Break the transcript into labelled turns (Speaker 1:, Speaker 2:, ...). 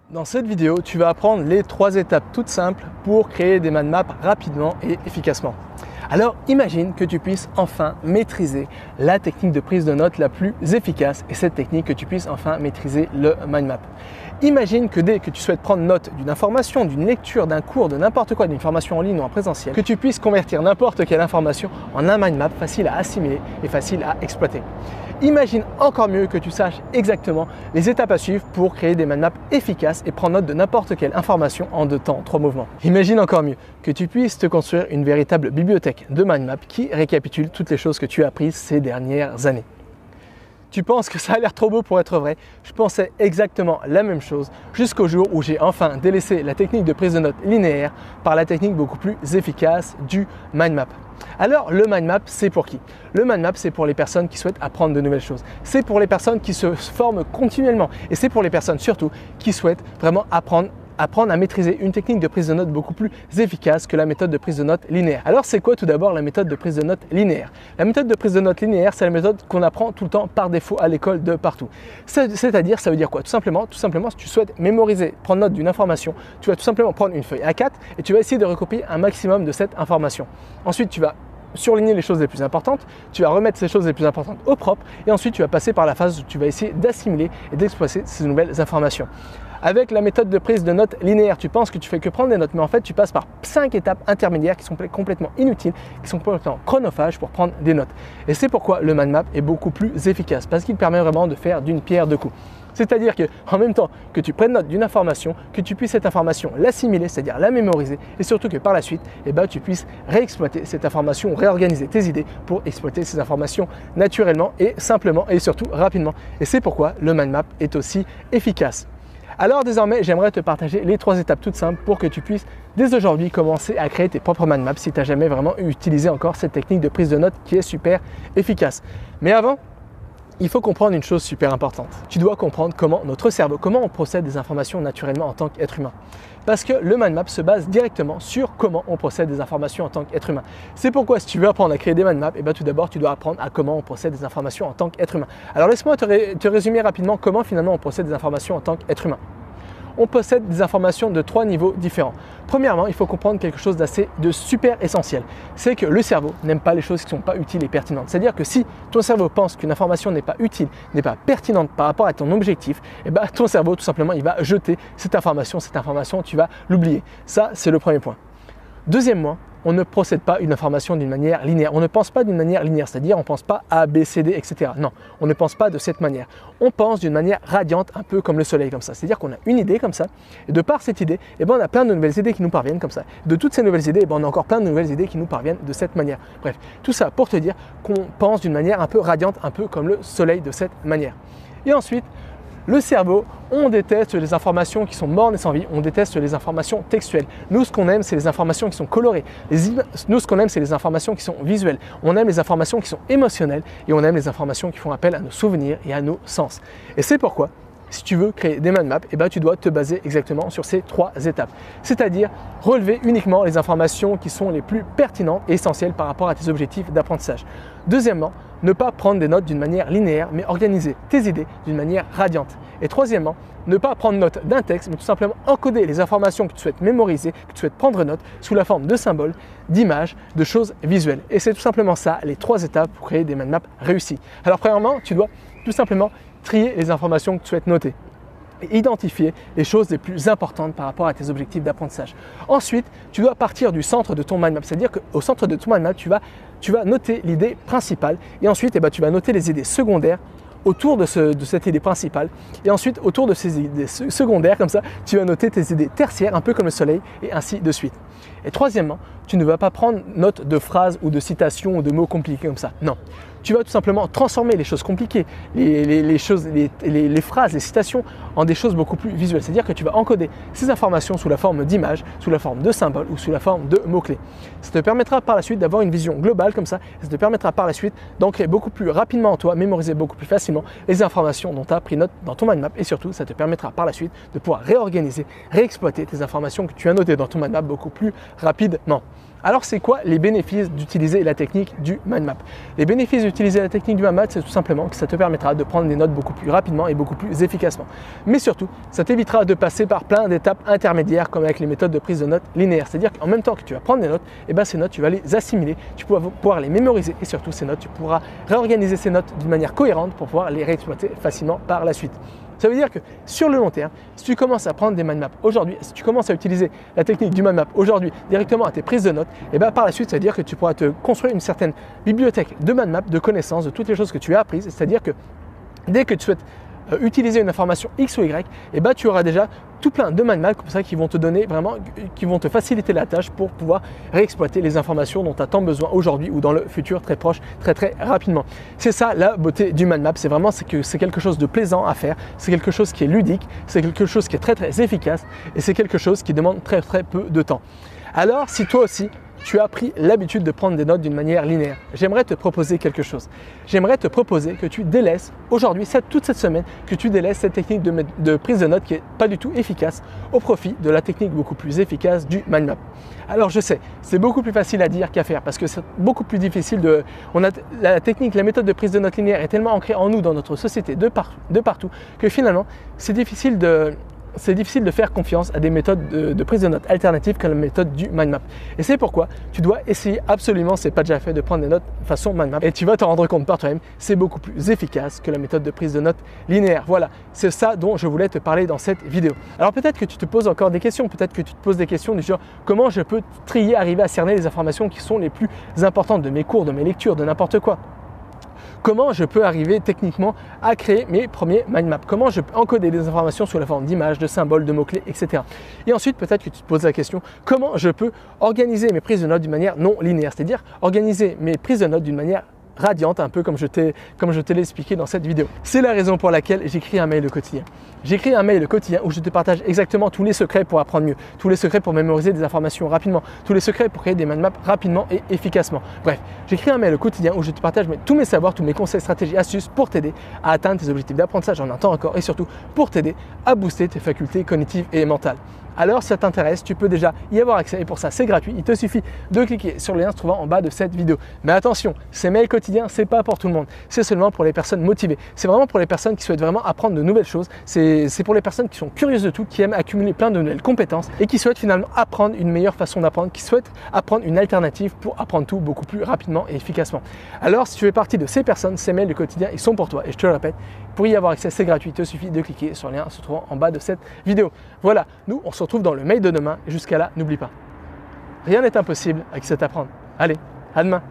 Speaker 1: Dans cette vidéo, tu vas apprendre les 3 étapes toutes simples pour créer des mind maps rapidement et efficacement. Alors imagine que tu puisses enfin maîtriser la technique de prise de notes la plus efficace et cette technique que tu puisses enfin maîtriser le mind map. Imagine que dès que tu souhaites prendre note d'une information, d'une lecture, d'un cours, de n'importe quoi, d'une formation en ligne ou en présentiel, que tu puisses convertir n'importe quelle information en un mind map facile à assimiler et facile à exploiter. Imagine encore mieux que tu saches exactement les étapes à suivre pour créer des mind maps efficaces et prendre note de n'importe quelle information en 2 temps, 3 mouvements. Imagine encore mieux que tu puisses te construire une véritable bibliothèque de mind map qui récapitule toutes les choses que tu as apprises ces dernières années. Tu penses que ça a l'air trop beau pour être vrai? Je pensais exactement la même chose jusqu'au jour où j'ai enfin délaissé la technique de prise de notes linéaire par la technique beaucoup plus efficace du mind map. Alors le mind map, c'est pour qui? Le mind map, c'est pour les personnes qui souhaitent apprendre de nouvelles choses. C'est pour les personnes qui se forment continuellement et c'est pour les personnes surtout qui souhaitent vraiment apprendre à maîtriser une technique de prise de notes beaucoup plus efficace que la méthode de prise de notes linéaire. Alors c'est quoi tout d'abord la méthode de prise de notes linéaire? La méthode de prise de notes linéaire, c'est la méthode qu'on apprend tout le temps par défaut à l'école de partout. C'est-à-dire, ça veut dire quoi? Tout simplement, si tu souhaites mémoriser, prendre note d'une information, tu vas tout simplement prendre une feuille A4 et tu vas essayer de recopier un maximum de cette information. Ensuite, tu vas surligner les choses les plus importantes, tu vas remettre ces choses les plus importantes au propre et ensuite tu vas passer par la phase où tu vas essayer d'assimiler et d'exploiter ces nouvelles informations. Avec la méthode de prise de notes linéaire, tu penses que tu fais que prendre des notes, mais en fait tu passes par 5 étapes intermédiaires qui sont complètement inutiles, qui sont complètement chronophages pour prendre des notes. Et c'est pourquoi le mind map est beaucoup plus efficace, parce qu'il permet vraiment de faire d'une pierre deux coups. C'est-à-dire qu'en même temps que tu prennes note d'une information, que tu puisses cette information l'assimiler, c'est-à-dire la mémoriser, et surtout que par la suite, tu puisses réexploiter cette information, réorganiser tes idées pour exploiter ces informations naturellement et simplement et surtout rapidement. Et c'est pourquoi le mind map est aussi efficace. Alors désormais, j'aimerais te partager les 3 étapes toutes simples pour que tu puisses dès aujourd'hui commencer à créer tes propres mind maps si tu n'as jamais vraiment utilisé encore cette technique de prise de notes qui est super efficace. Mais avant, il faut comprendre une chose super importante. Tu dois comprendre comment notre cerveau, comment on procède des informations naturellement en tant qu'être humain. Parce que le mind map se base directement sur comment on procède des informations en tant qu'être humain. C'est pourquoi si tu veux apprendre à créer des mind maps, tout d'abord tu dois apprendre à comment on procède des informations en tant qu'être humain. Alors laisse-moi te résumer rapidement comment finalement on procède des informations en tant qu'être humain. On possède des informations de 3 niveaux différents. Premièrement, il faut comprendre quelque chose de super essentiel. C'est que le cerveau n'aime pas les choses qui ne sont pas utiles et pertinentes. C'est-à-dire que si ton cerveau pense qu'une information n'est pas utile, n'est pas pertinente par rapport à ton objectif, ton cerveau tout simplement il va jeter cette information, tu vas l'oublier. Ça, c'est le premier point. Deuxièmement, on ne procède pas une information d'une manière linéaire. On ne pense pas d'une manière linéaire, c'est-à-dire on ne pense pas A, B, C, D, etc. Non, on ne pense pas de cette manière. On pense d'une manière radiante, un peu comme le soleil, comme ça. C'est-à-dire qu'on a une idée comme ça, et de par cette idée, on a plein de nouvelles idées qui nous parviennent comme ça. De toutes ces nouvelles idées, on a encore plein de nouvelles idées qui nous parviennent de cette manière. Bref, tout ça pour te dire qu'on pense d'une manière un peu radiante, un peu comme le soleil de cette manière. Et ensuite, le cerveau, on déteste les informations qui sont mornes et sans vie, on déteste les informations textuelles. Nous, ce qu'on aime, c'est les informations qui sont colorées. Nous, ce qu'on aime, c'est les informations qui sont visuelles. On aime les informations qui sont émotionnelles et on aime les informations qui font appel à nos souvenirs et à nos sens. Et c'est pourquoi, si tu veux créer des mind maps, tu dois te baser exactement sur ces 3 étapes. C'est-à-dire relever uniquement les informations qui sont les plus pertinentes et essentielles par rapport à tes objectifs d'apprentissage. Deuxièmement, ne pas prendre des notes d'une manière linéaire, mais organiser tes idées d'une manière radiante. Et troisièmement, ne pas prendre note d'un texte, mais tout simplement encoder les informations que tu souhaites mémoriser, que tu souhaites prendre note, sous la forme de symboles, d'images, de choses visuelles. Et c'est tout simplement ça, les 3 étapes pour créer des mind maps réussis. Alors premièrement, tu dois tout simplement trier les informations que tu souhaites noter et identifier les choses les plus importantes par rapport à tes objectifs d'apprentissage. Ensuite, tu dois partir du centre de ton mind map, c'est-à-dire qu'au centre de ton mind map, tu vas noter l'idée principale et ensuite tu vas noter les idées secondaires autour de cette idée principale et ensuite autour de ces idées secondaires, comme ça, tu vas noter tes idées tertiaires, un peu comme le soleil et ainsi de suite. Et troisièmement, tu ne vas pas prendre note de phrases ou de citations ou de mots compliqués comme ça, non. Tu vas tout simplement transformer les choses compliquées, les phrases, les citations en des choses beaucoup plus visuelles. C'est-à-dire que tu vas encoder ces informations sous la forme d'images, sous la forme de symboles ou sous la forme de mots-clés. Ça te permettra par la suite d'avoir une vision globale comme ça. Et ça te permettra par la suite d'ancrer beaucoup plus rapidement en toi, mémoriser beaucoup plus facilement les informations dont tu as pris note dans ton mind map. Et surtout, ça te permettra par la suite de pouvoir réorganiser, réexploiter tes informations que tu as notées dans ton mind map beaucoup plus rapidement. Alors c'est quoi les bénéfices d'utiliser la technique du mind map? Les bénéfices d'utiliser la technique du mind map, c'est tout simplement que ça te permettra de prendre des notes beaucoup plus rapidement et beaucoup plus efficacement. Mais surtout, ça t'évitera de passer par plein d'étapes intermédiaires comme avec les méthodes de prise de notes linéaires. C'est-à-dire qu'en même temps que tu vas prendre des notes, ces notes tu vas les assimiler, tu vas pouvoir les mémoriser et surtout ces notes, tu pourras réorganiser ces notes d'une manière cohérente pour pouvoir les réexploiter facilement par la suite. Ça veut dire que sur le long terme, si tu commences à prendre des mind maps aujourd'hui, si tu commences à utiliser la technique du mind map aujourd'hui directement à tes prises de notes, par la suite, ça veut dire que tu pourras te construire une certaine bibliothèque de mind map, de connaissances, de toutes les choses que tu as apprises. C'est-à-dire que dès que tu souhaites utiliser une information X ou Y, tu auras déjà tout plein de mind maps comme ça qui vont te donner vraiment, qui vont te faciliter la tâche pour pouvoir réexploiter les informations dont tu as tant besoin aujourd'hui ou dans le futur très proche, très rapidement. C'est ça la beauté du mind map, c'est vraiment que c'est quelque chose de plaisant à faire, c'est quelque chose qui est ludique, c'est quelque chose qui est très efficace et c'est quelque chose qui demande très peu de temps. Alors si toi aussi tu as pris l'habitude de prendre des notes d'une manière linéaire, j'aimerais te proposer quelque chose. J'aimerais te proposer que tu délaisses aujourd'hui, toute cette semaine, que tu délaisses cette technique de prise de notes qui n'est pas du tout efficace au profit de la technique beaucoup plus efficace du mind map. Alors je sais, c'est beaucoup plus facile à dire qu'à faire parce que c'est beaucoup plus difficile la technique, la méthode de prise de notes linéaire est tellement ancrée en nous, dans notre société, de partout, que finalement c'est difficile de faire confiance à des méthodes de prise de notes alternatives comme la méthode du mind map. Et c'est pourquoi tu dois essayer absolument, c'est pas déjà fait, de prendre des notes façon mind map. Et tu vas te rendre compte par toi-même, c'est beaucoup plus efficace que la méthode de prise de notes linéaire. Voilà, c'est ça dont je voulais te parler dans cette vidéo. Alors peut-être que tu te poses encore des questions, peut-être que tu te poses des questions du genre comment je peux trier, arriver à cerner les informations qui sont les plus importantes de mes cours, de mes lectures, de n'importe quoi. Comment je peux arriver techniquement à créer mes premiers mind maps? Comment je peux encoder des informations sous la forme d'images, de symboles, de mots-clés, etc. Et ensuite, peut-être que tu te poses la question, comment je peux organiser mes prises de notes d'une manière non linéaire? C'est-à-dire organiser mes prises de notes d'une manière radiante, un peu comme je te l'ai expliqué dans cette vidéo. C'est la raison pour laquelle j'écris un mail quotidien. J'écris un mail quotidien où je te partage exactement tous les secrets pour apprendre mieux, tous les secrets pour mémoriser des informations rapidement, tous les secrets pour créer des mind maps rapidement et efficacement. Bref, j'écris un mail quotidien où je te partage tous mes savoirs, tous mes conseils, stratégies, astuces pour t'aider à atteindre tes objectifs d'apprentissage en un temps record et surtout pour t'aider à booster tes facultés cognitives et mentales. Alors si ça t'intéresse, tu peux déjà y avoir accès et pour ça c'est gratuit. Il te suffit de cliquer sur le lien se trouvant en bas de cette vidéo. Mais attention, ces mails quotidiens, c'est pas pour tout le monde. C'est seulement pour les personnes motivées. C'est vraiment pour les personnes qui souhaitent vraiment apprendre de nouvelles choses. C'est pour les personnes qui sont curieuses de tout, qui aiment accumuler plein de nouvelles compétences et qui souhaitent finalement apprendre une meilleure façon d'apprendre, qui souhaitent apprendre une alternative pour apprendre tout beaucoup plus rapidement et efficacement. Alors si tu fais partie de ces personnes, ces mails du quotidien, ils sont pour toi. Et je te le répète, pour y avoir accès, c'est gratuit. Il te suffit de cliquer sur le lien se trouvant en bas de cette vidéo. Voilà, nous on se retrouve dans le mail de demain et jusqu'à là, n'oublie pas, rien n'est impossible avec cet apprendre. Allez, à demain.